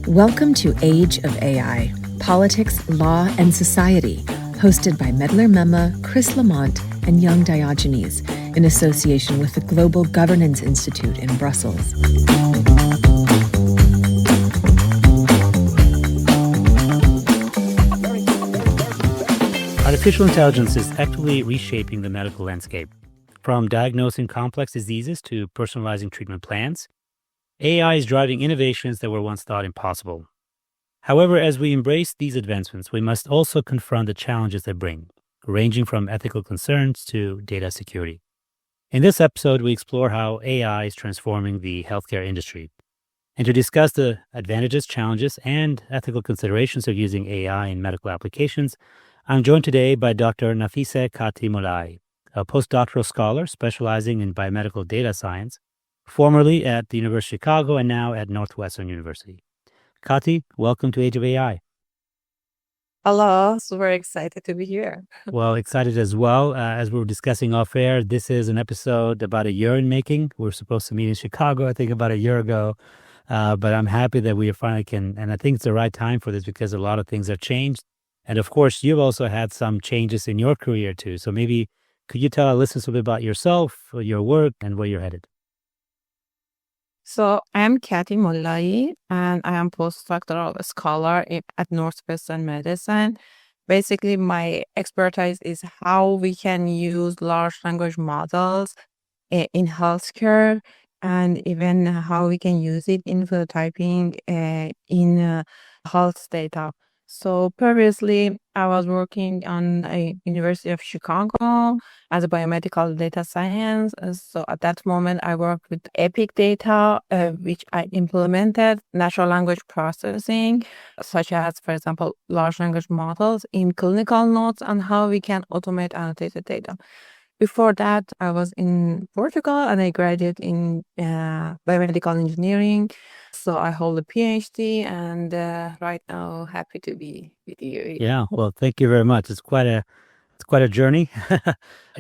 Welcome to Age of AI, Politics, Law, and Society, hosted by Medlir Mema, Chris Lamont, and Young Diogenes, in association with the Global Governance Institute in Brussels. Artificial intelligence is actively reshaping the medical landscape. From diagnosing complex diseases to personalizing treatment plans, AI is driving innovations that were once thought impossible. However, as we embrace these advancements, we must also confront the challenges they bring, ranging from ethical concerns to data security. In this episode, we explore how AI is transforming the healthcare industry. And to discuss the advantages, challenges, and ethical considerations of using AI in medical applications, I'm joined today by Dr. Nafiseh Cati Molaei, a postdoctoral scholar specializing in biomedical data science, formerly at the University of Chicago and now at Northwestern University. Cati, welcome to Age of AI. Hello, super excited to be here. Well, excited as well. As we were discussing off air, this is an episode about a year in making. We were supposed to meet in Chicago, I think, about a year ago. But I'm happy that we finally can, and I think it's the right time for this because a lot of things have changed. And of course, you've also had some changes in your career too. So maybe could you tell our listeners a bit about yourself, your work, and where you're headed? So I'm Cati Molaei, and I am postdoctoral scholar at Northwestern Medicine. Basically, my expertise is how we can use large language models in healthcare, and even how we can use it in phenotyping in health data. So previously, I was working on a University of Chicago as a biomedical data science. So at that moment, I worked with Epic data, which I implemented natural language processing, such as, for example, large language models in clinical notes and how we can automate annotated data. Before that, I was in Portugal and I graduated in biomedical engineering. So I hold a PhD and right now happy to be with you. Yeah, well, thank you very much. It's quite a journey.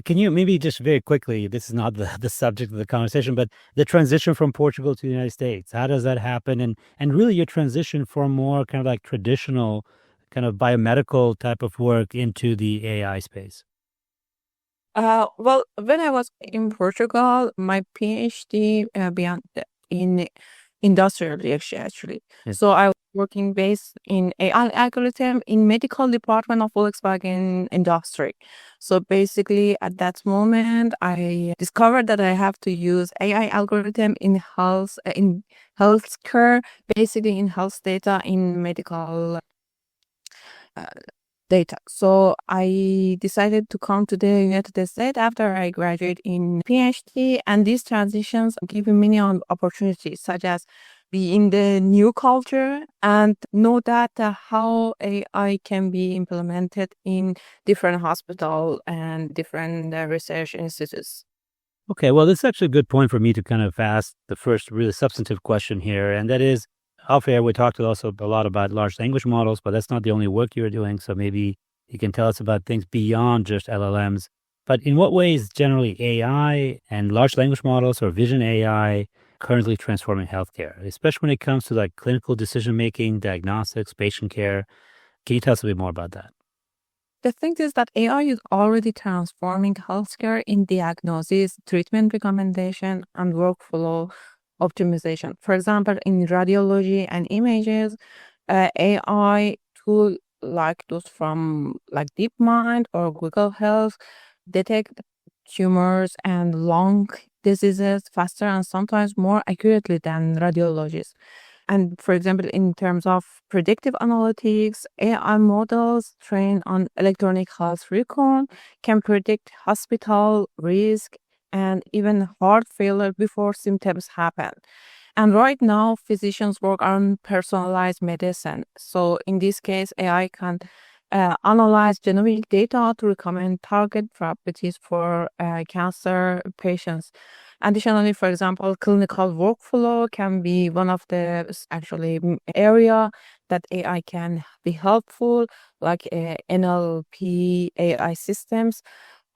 Can you maybe just very quickly, this is not the subject of the conversation, but the transition from Portugal to the United States, how does that happen? And really your transition from more kind of like traditional kind of biomedical type of work into the AI space? Well, when I was in Portugal, my PhD beyond in industrial reaction actually. Yes. So I was working based in AI algorithm in medical department of Volkswagen industry. So basically at that moment, I discovered that I have to use AI algorithm in healthcare, basically in health data in medical data. So I decided to come to the United States after I graduated in PhD, and these transitions give me many opportunities, such as be in the new culture and know that how AI can be implemented in different hospitals and different research institutes. Okay, well, this is actually a good point for me to kind of ask the first really substantive question here, and that is, off air, we talked also a lot about large language models, but that's not the only work you're doing. So maybe you can tell us about things beyond just LLMs. But in what ways generally AI and large language models or vision AI currently transforming healthcare, especially when it comes to like clinical decision-making, diagnostics, patient care? Can you tell us a bit more about that? The thing is that AI is already transforming healthcare in diagnosis, treatment recommendation, and workflow optimization. For example, in radiology and images, AI tool like those from like DeepMind or Google Health detect tumors and lung diseases faster and sometimes more accurately than radiologists. And for example, in terms of predictive analytics, AI models trained on electronic health record can predict hospital risk and even heart failure before symptoms happen. And right now, physicians work on personalized medicine. So in this case, AI can analyze genomic data to recommend target therapies for cancer patients. Additionally, for example, clinical workflow can be one of the actually area that AI can be helpful, like NLP AI systems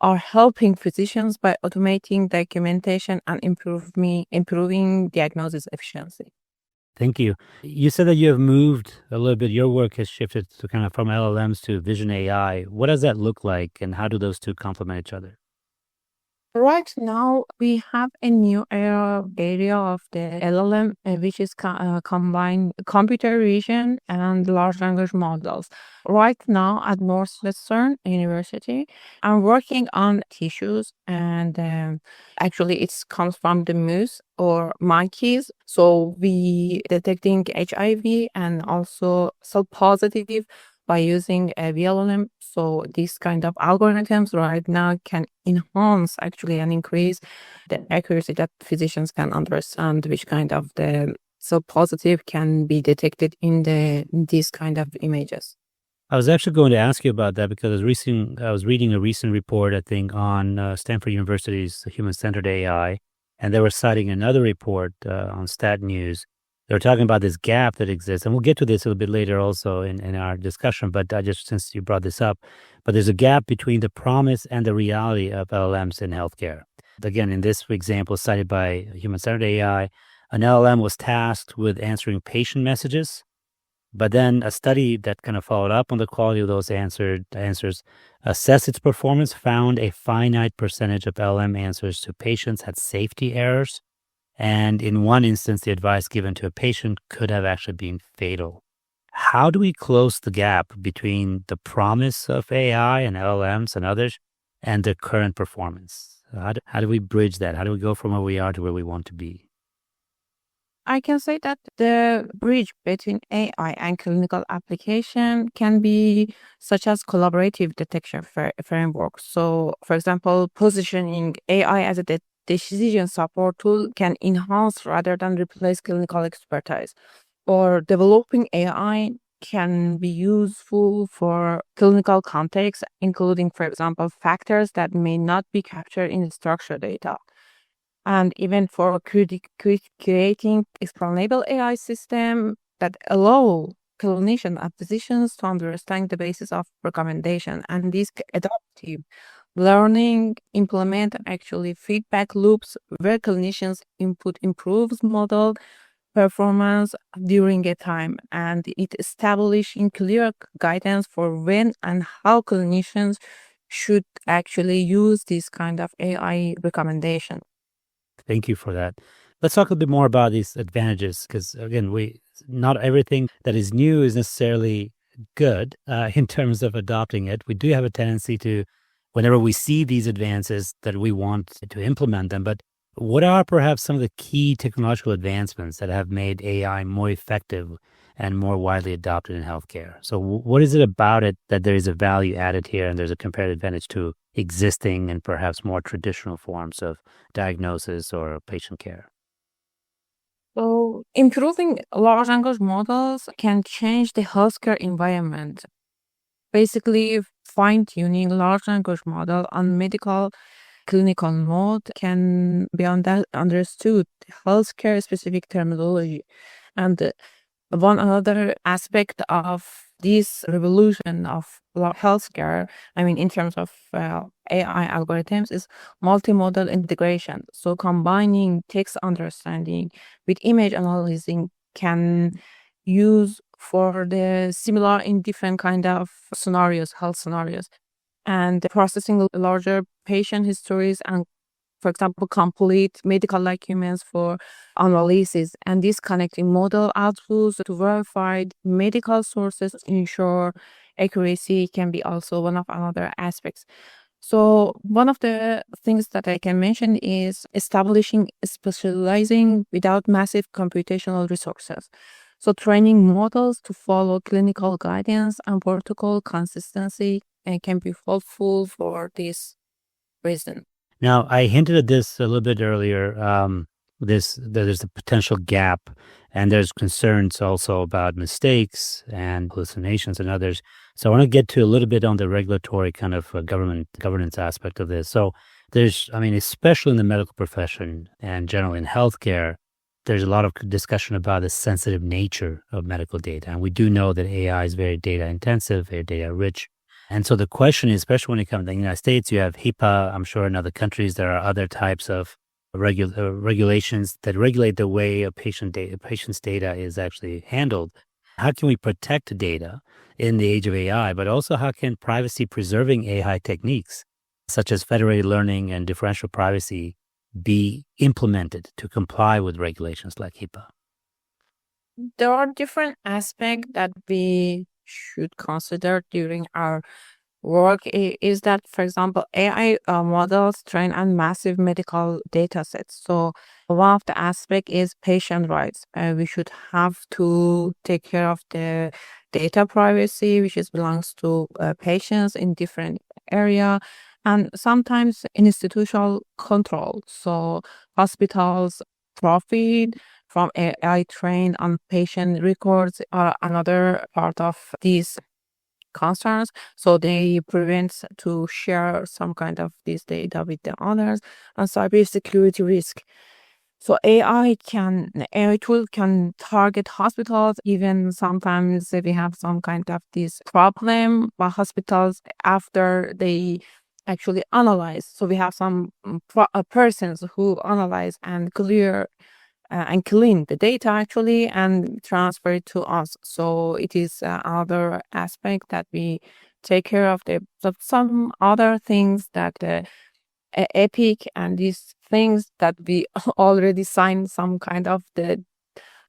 are helping physicians by automating documentation and improving diagnosis efficiency. Thank you. You said that you have moved a little bit, your work has shifted to kind of from LLMs to vision AI. What does that look like, and how do those two complement each other? Right now, we have a new area of the LLM, which is combined computer vision and large language models. Right now, at Northwestern University, I'm working on tissues, and actually, it comes from the mouse or monkeys. So we detecting HIV and also cell positive by using a VLM. So these kind of algorithms right now can enhance actually and increase the accuracy that physicians can understand which kind of the cell positive can be detected in these kind of images. I was actually going to ask you about that because I was reading a recent report, I think, on Stanford University's human-centered AI, and they were citing another report on Stat News. They were talking about this gap that exists, and we'll get to this a little bit later also in our discussion, but since you brought this up, but there's a gap between the promise and the reality of LLMs in healthcare. Again, in this example cited by human-centered AI, an LLM was tasked with answering patient messages. But then a study that kind of followed up on the quality of those answers, assessed its performance, found a finite percentage of LM answers to patients had safety errors. And in one instance, the advice given to a patient could have actually been fatal. How do we close the gap between the promise of AI and LLMs and others and the current performance? How do we bridge that? How do we go from where we are to where we want to be? I can say that the bridge between AI and clinical application can be such as collaborative detection frameworks. So, for example, positioning AI as a decision support tool can enhance rather than replace clinical expertise. Or developing AI can be useful for clinical context, including, for example, factors that may not be captured in the structured data. And even for creating explainable AI system that allow clinicians and physicians to understand the basis of recommendation. And this adaptive learning implement actually feedback loops where clinicians input improves model performance during a time, and it establishing clear guidance for when and how clinicians should actually use this kind of AI recommendation. Thank you for that. Let's talk a bit more about these advantages because, again, not everything that is new is necessarily good in terms of adopting it. We do have a tendency to, whenever we see these advances, that we want to implement them. But what are perhaps some of the key technological advancements that have made AI more effective and more widely adopted in healthcare? So what is it about it that there is a value added here and there's a comparative advantage to existing and perhaps more traditional forms of diagnosis or patient care? So, improving large language models can change the healthcare environment. Basically, fine-tuning large language model on medical clinical mode can be understood healthcare specific terminology. And one other aspect of this revolution of healthcare, I mean, in terms of AI algorithms, is multimodal integration. So combining text understanding with image analyzing can use for the similar in different kind of scenarios, health scenarios, and processing larger patient histories and, for example, complete medical documents for analysis. And these connecting model outputs to verified medical sources ensure accuracy can be also one of another aspects. So one of the things that I can mention is establishing specializing without massive computational resources. So training models to follow clinical guidance and protocol consistency can be helpful for this reason. Now, I hinted at this a little bit earlier. There's a potential gap, and there's concerns also about mistakes and hallucinations and others. So I want to get to a little bit on the regulatory kind of governance aspect of this. So especially in the medical profession and generally in healthcare, there's a lot of discussion about the sensitive nature of medical data. And we do know that AI is very data intensive, very data rich. And so the question is, especially when it comes to the United States, you have HIPAA. I'm sure in other countries there are other types of regulations that regulate the way a patient's data is actually handled. How can we protect data in the age of AI, but also how can privacy-preserving AI techniques, such as federated learning and differential privacy, be implemented to comply with regulations like HIPAA? There are different aspects that we should consider during our work. Is that, for example, AI models train on massive medical data sets. So one of the aspect is patient rights. We should have to take care of the data privacy, which belongs to patients in different area, and sometimes institutional control. So hospitals profit from AI trained on patient records are another part of these concerns. So they prevent to share some kind of this data with the others, and cybersecurity risk. So AI tool can target hospitals. Even sometimes if we have some kind of this problem, but hospitals after they actually analyze. So we have some persons who analyze and clear and clean the data actually and transfer it to us. So it is another aspect that we take care of. Some other things that Epic and these things that we already signed some kind of the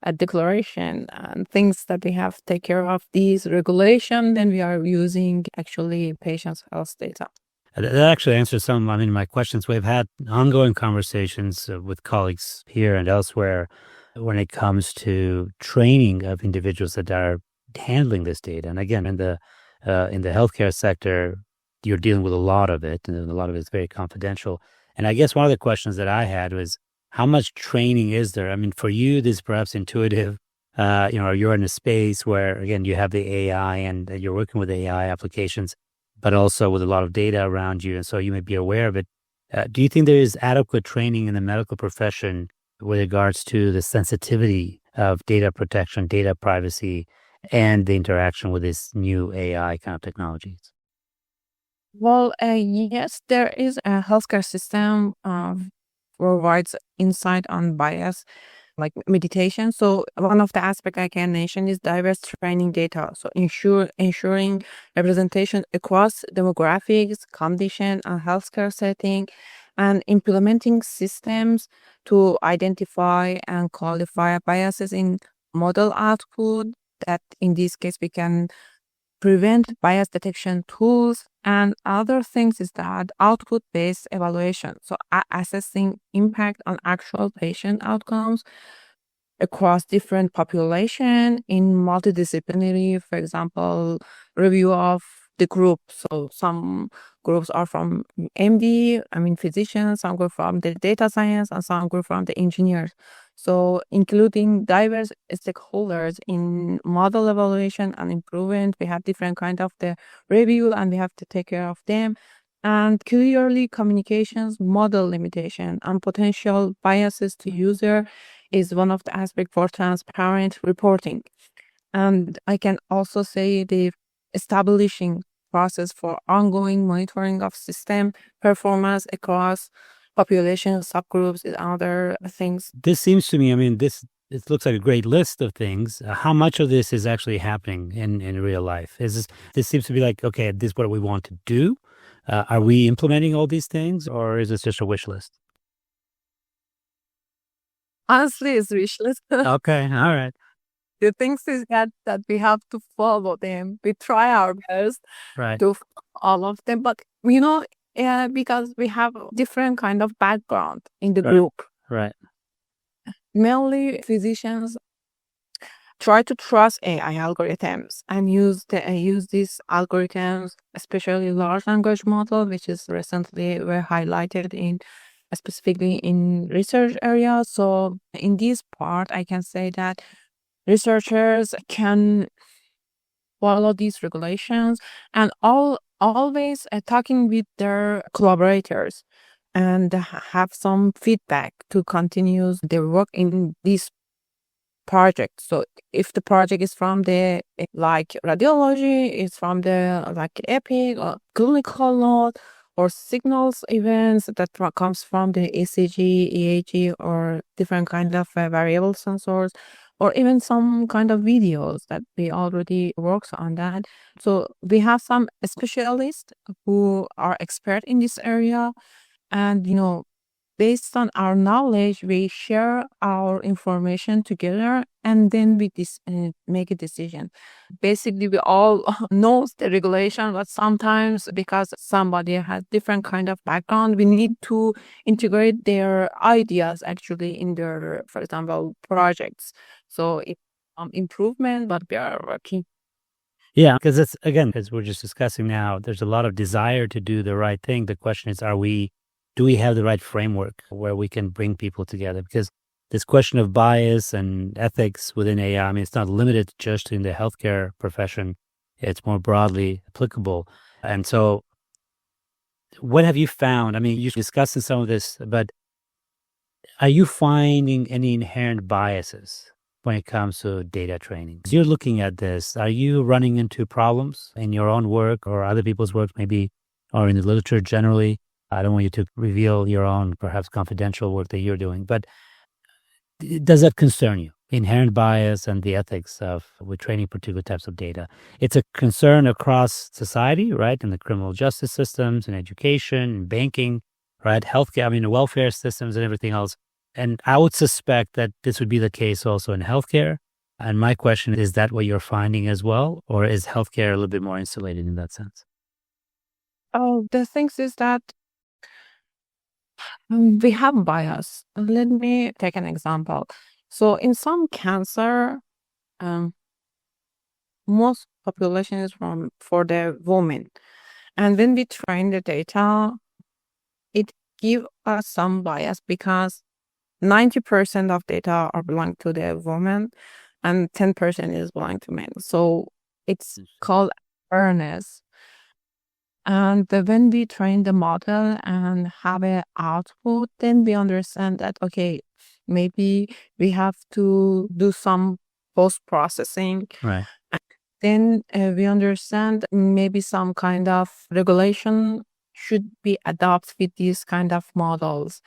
a declaration and things that we have to take care of these regulation, then we are using actually patients' health data. That actually answers some of my questions. We've had ongoing conversations with colleagues here and elsewhere when it comes to training of individuals that are handling this data. And again, in the healthcare sector, you're dealing with a lot of it, and a lot of it is very confidential. And I guess one of the questions that I had was, how much training is there? I mean, for you, this is perhaps intuitive. You're in a space where, again, you have the AI and you're working with AI applications, but also with a lot of data around you, and so you may be aware of it. Do you think there is adequate training in the medical profession with regards to the sensitivity of data protection, data privacy, and the interaction with this new AI kind of technologies? Well, yes, there is a healthcare system provides insight on bias, like meditation. So one of the aspects I can mention is diverse training data. So ensuring representation across demographics, condition, and healthcare setting, and implementing systems to identify and qualify biases in model output. That in this case we can prevent bias detection tools, and other things is that output-based evaluation. So assessing impact on actual patient outcomes across different population in multidisciplinary, for example, review of the group. So some groups are from MD, physicians, some go from the data science, and some go from the engineers. So including diverse stakeholders in model evaluation and improvement, we have different kind of the review and we have to take care of them. And clearly communications, model limitation, and potential biases to user is one of the aspects for transparent reporting. And I can also say the establishing process for ongoing monitoring of system performance across population subgroups and other things. This seems to me, it looks like a great list of things. How much of this is actually happening in real life? This seems to be like, okay, this is what we want to do. Are we implementing all these things, or is this just a wish list? Honestly, it's wish list. Okay, all right. The things is that we have to follow them. We try our best Right. to all of them, but because we have different kind of background in the group. Right. Mainly physicians try to trust AI algorithms and use these algorithms, especially large language model, which is recently were highlighted in specifically in research areas. So in this part, I can say that researchers can follow these regulations and always talking with their collaborators and have some feedback to continue their work in this project. So if the project is from the like radiology, it's from the like Epic or clinical note, or signals events that comes from the ECG, EAG, or different kind of variable sensors, or even some kind of videos that we already works on that. So we have some specialists who are expert in this area, and based on our knowledge, we share our information together, and then we make a decision. Basically, we all knows the regulation, but sometimes because somebody has different kind of background, we need to integrate their ideas actually in their, for example, projects. So it's improvement, but we are working. Yeah, because it's, again, as we're just discussing now, there's a lot of desire to do the right thing. The question is, do we have the right framework where we can bring people together? Because this question of bias and ethics within AI, I mean, it's not limited just in the healthcare profession. It's more broadly applicable. And so what have you found? I mean, you're discussing some of this, but are you finding any inherent biases when it comes to data training? As you're looking at this, are you running into problems in your own work or other people's work, maybe, or in the literature generally? I don't want you to reveal your own, perhaps confidential work that you're doing, but does that concern you? Inherent bias and the ethics of with training particular types of data. It's a concern across society, right? In the criminal justice systems, in education, in banking, right? Healthcare, I mean, the welfare systems and everything else. And I would suspect that this would be the case also in healthcare. And my question is that what you're finding as well? Or is healthcare a little bit more insulated in that sense? Oh, the things is that we have bias. Let me take an example. So in some cancer, um, most population is for the women. And when we train the data, it give us some bias because 90% of data are belong to the woman and 10% is belong to men. So it's called awareness. And when we train the model and have an output, then we understand that, okay, maybe we have to do some post-processing. Right. Then we understand maybe some kind of regulation should be adopted with these kind of models.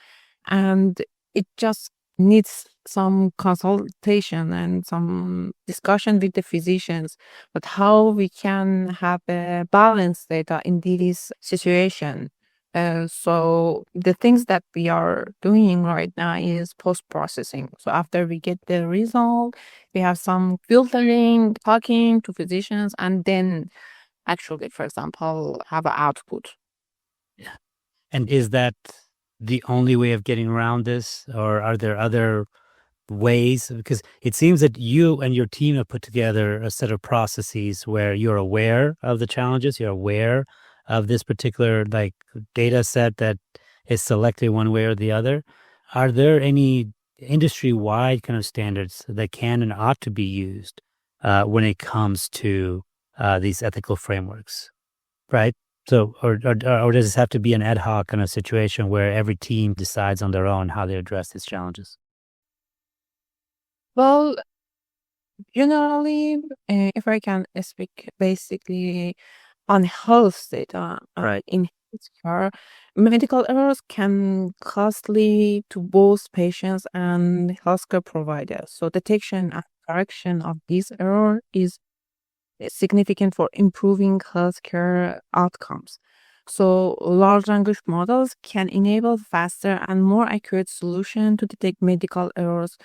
And it just needs some consultation and some discussion with the physicians, but how we can have a balanced data in this situation. So the things that we are doing right now is post-processing. So after we get the result, we have some filtering, talking to physicians, and then actually, for example, have an output. Yeah. And is that the only way of getting around this, or are there other ways? Because it seems that you and your team have put together a set of processes where you're aware of the challenges, you're aware of this particular data set that is selected one way or the other. Are there any industry-wide kind of standards that can and ought to be used when it comes to these ethical frameworks, right? So, or does this have to be an ad hoc kind of situation where every team decides on their own how they address these challenges? Well, generally, if I can speak basically on health data, Right. in healthcare, medical errors can costly to both patients and healthcare providers. So detection and correction of these error is significant for improving healthcare outcomes. So large language models can enable faster and more accurate solution to detect medical errors,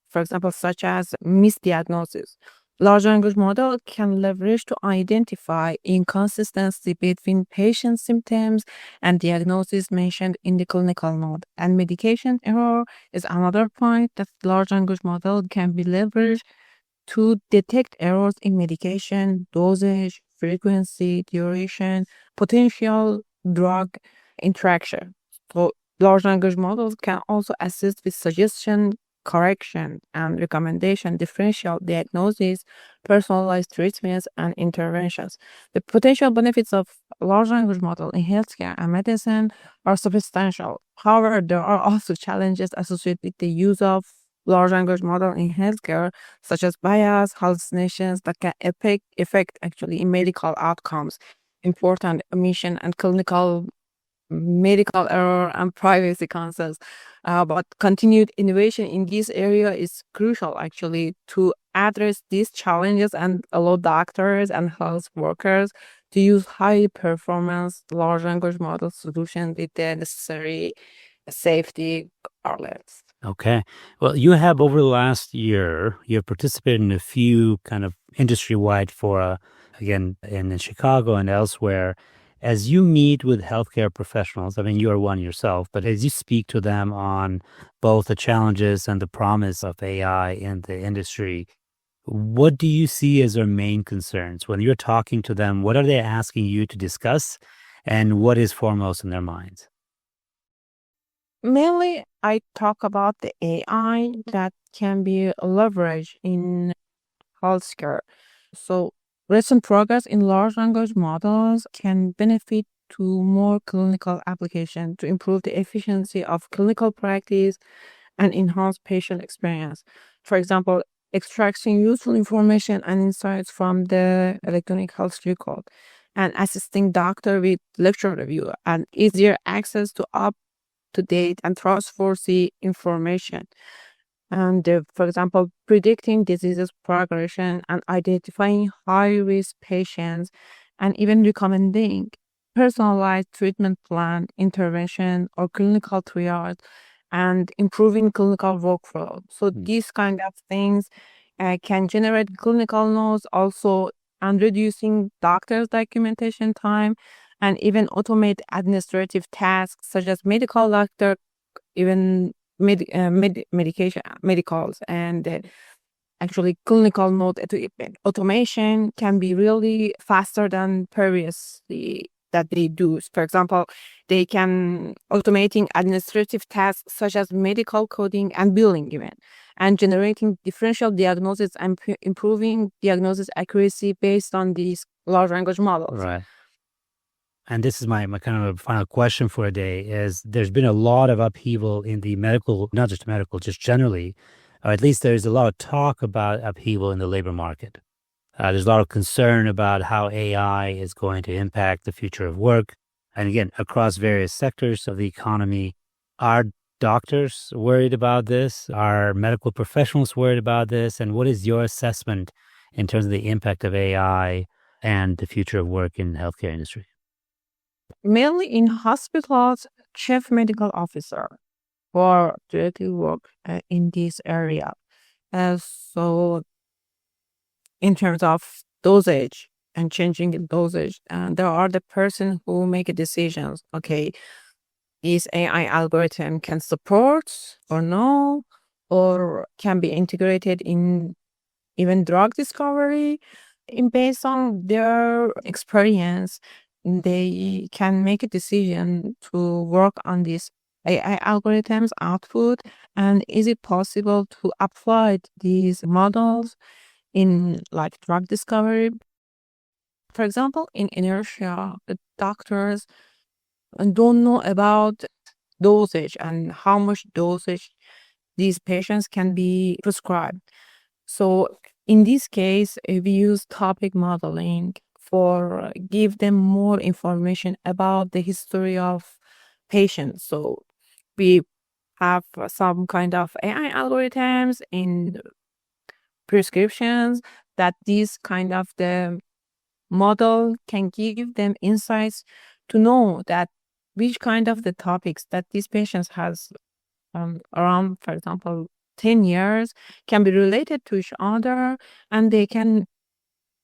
for example, such as misdiagnosis. Large language model can leverage to identify inconsistency between patient symptoms and diagnosis mentioned in the clinical note. And medication error is another point that large language model can be leveraged to detect errors in medication, dosage, frequency, duration, potential drug interaction. So large language models can also assist with suggestion, correction, and recommendation, differential diagnosis, personalized treatments, and interventions. The potential benefits of large language model in healthcare and medicine are substantial. However, there are also challenges associated with the use of large language model in healthcare, such as bias, hallucinations that can affect actually in medical outcomes, important omission, and clinical medical error and privacy concerns. But continued innovation in this area is crucial actually to address these challenges and allow doctors and health workers to use high performance large language model solutions with the necessary safety alerts. Okay. Well, you have over the last year, you have participated in a few kind of industry-wide fora, again, in Chicago and elsewhere. As you meet with healthcare professionals, I mean, you are one yourself, but as you speak to them on both the challenges and the promise of AI in the industry, what do you see as their main concerns? When you're talking to them, what are they asking you to discuss, and what is foremost in their minds? Mainly, I talk about the AI that can be leveraged in healthcare. So, recent progress in large language models can benefit to more clinical application to improve the efficiency of clinical practice and enhance patient experience. For example, extracting useful information and insights from the electronic health record and assisting doctor with lecture review and easier access to up-to-date and trustworthy information. And for example, predicting diseases progression and identifying high risk patients and even recommending personalized treatment plan, intervention, or clinical triage and improving clinical workflow. So Hmm. these kind of things can generate clinical notes also and reducing doctors' documentation time and even automate administrative tasks such as medical doctor, even medication, medicals, and actually clinical note automation can be really faster than previously that they do. For example, they can automating administrative tasks such as medical coding and billing even, and generating differential diagnosis and improving diagnosis accuracy based on these large language models. Right. And this is my kind of final question for a day is there's been a lot of upheaval in the medical, not just medical, just generally, or at least there's a lot of talk about upheaval in the labor market. There's a lot of concern about how AI is going to impact the future of work. And again, across various sectors of the economy, are doctors worried about this? Are medical professionals worried about this? And what is your assessment in terms of the impact of AI and the future of work in the healthcare industry? Mainly in hospitals, chief medical officer for directly work in this area. So in terms of dosage and changing the dosage, and there are the person who make decisions. Okay, this AI algorithm can support or no, or can be integrated in even drug discovery. In based on their experience, they can make a decision to work on this AI algorithms output, and is it possible to apply these models in like drug discovery? For example, in inertia, the doctors don't know about dosage and how much dosage these patients can be prescribed. So in this case, we use topic modeling for give them more information about the history of patients. So we have some kind of AI algorithms in prescriptions that these kind of the model can give them insights to know that which kind of the topics that these patients has around, for example, 10 years can be related to each other and they can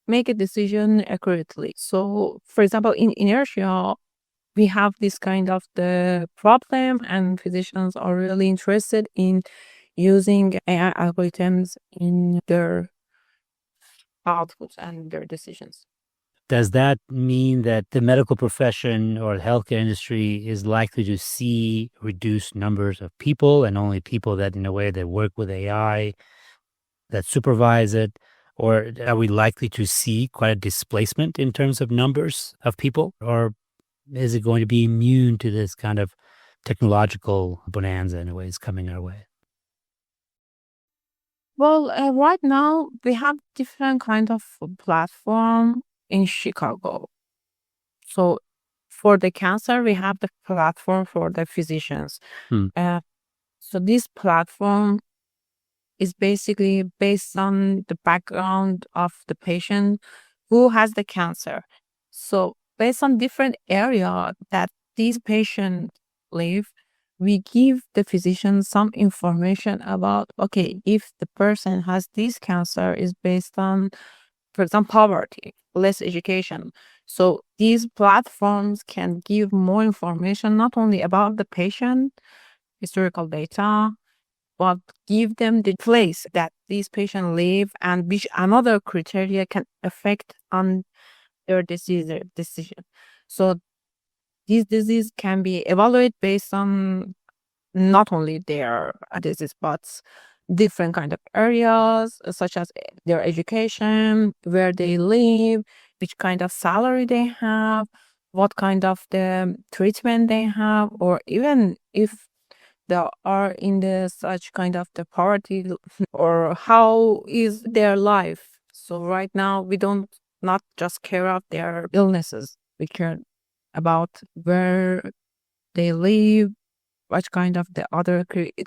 make a decision accurately. So, for example, in inertia, we have this kind of the problem and physicians are really interested in using AI algorithms in their outputs and their decisions. Does that mean that the medical profession or the healthcare industry is likely to see reduced numbers of people and only people that, in a way, that work with AI, that supervise it? Or are we likely to see quite a displacement in terms of numbers of people? Or is it going to be immune to this kind of technological bonanza in a way is coming our way? Well, right now we have different kind of platform in Chicago. So for the cancer, we have the platform for the physicians. Hmm. So this platform is basically based on the background of the patient who has the cancer. So based on different area that these patients live, we give the physician some information about, okay, if the person has this cancer is based on, for example, poverty, less education. So these platforms can give more information, not only about the patient, historical data, but give them the place that these patients live and which another criteria can affect on their decision. So this disease can be evaluated based on not only their disease, but different kind of areas, such as their education, where they live, which kind of salary they have, what kind of the treatment they have, or even if they are in the such kind of the poverty, or how is their life. So right now we don't not just care of their illnesses, we care about where they live, what kind of the other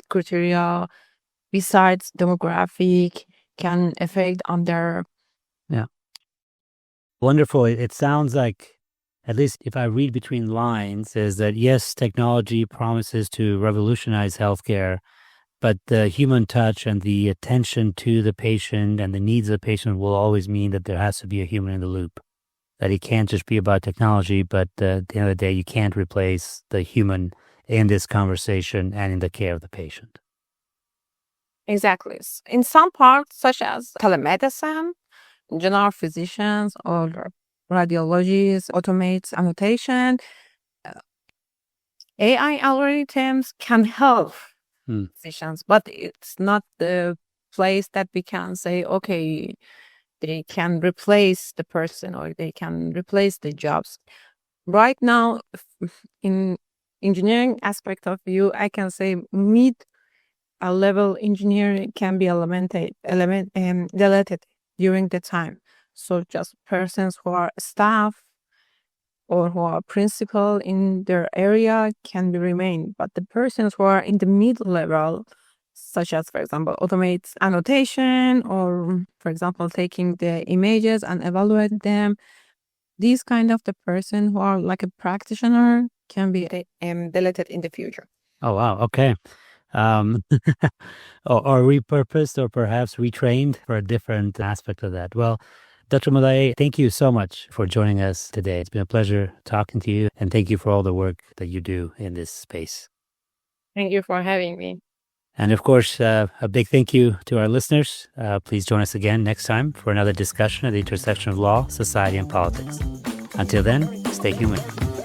criteria besides demographic can affect on their. Yeah. Wonderful. It sounds like, at least if I read between lines, is that yes, technology promises to revolutionize healthcare, but the human touch and the attention to the patient and the needs of the patient will always mean that there has to be a human in the loop. That it can't just be about technology, but at the end of the day, you can't replace the human in this conversation and in the care of the patient. Exactly. In some parts, such as telemedicine, general physicians or radiologists automate annotation. AI algorithms can help physicians, but it's not the place that we can say, okay, they can replace the person or they can replace the jobs. Right now, in engineering aspect of view, I can say mid-level engineering can be deleted during the time. So just persons who are staff or who are principal in their area can be remain, but the persons who are in the mid-level, such as, for example, automates annotation or, for example, taking the images and evaluate them, these kind of the person who are like a practitioner can be deleted in the future. Oh, wow. Okay. Or repurposed or perhaps retrained for a different aspect of that. Well, Dr. Molaei, thank you so much for joining us today. It's been a pleasure talking to you, and thank you for all the work that you do in this space. Thank you for having me. And of course, a big thank you to our listeners. Please join us again next time for another discussion at the intersection of law, society, and politics. Until then, stay human.